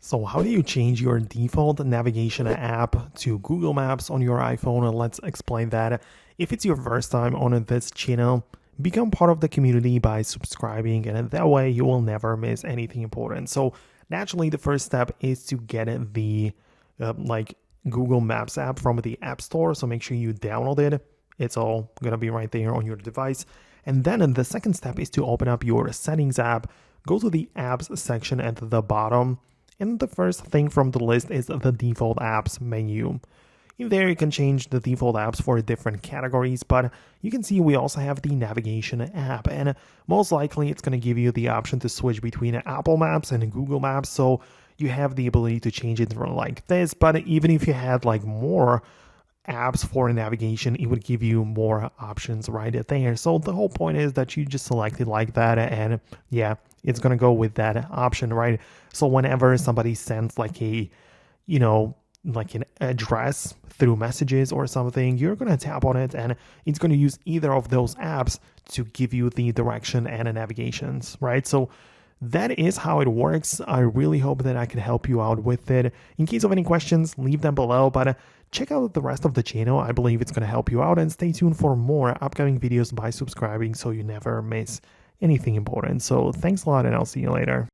So how do you change your default navigation app to Google Maps on your iPhone? Let's explain that. If it's your first time on this channel, become part of the community by subscribing, and that way you will never miss anything important. So naturally, the first step is to get the Google Maps app from the App Store. So make sure you download it. It's all gonna be right there on your device. And then the second step is to open up your settings app. Go to the apps section at the bottom. And the first thing from the list is the default apps menu. In there, you can change the default apps for different categories, but you can see we also have the navigation app, and most likely it's going to give you the option to switch between Apple Maps and Google Maps, so you have the ability to change it like this. But even if you had more apps for navigation, it would give you more options right there. So the whole point is that you just select it like that, and yeah, it's gonna go with that option, right? So whenever somebody sends an address through messages or something, you're gonna tap on it and it's gonna use either of those apps to give you the direction and the navigations, right? So that is how it works. I really hope that I can help you out with it. In case of any questions, leave them below, but check out the rest of the channel. I believe it's going to help you out, and stay tuned for more upcoming videos by subscribing so you never miss anything important. So thanks a lot, and I'll see you later.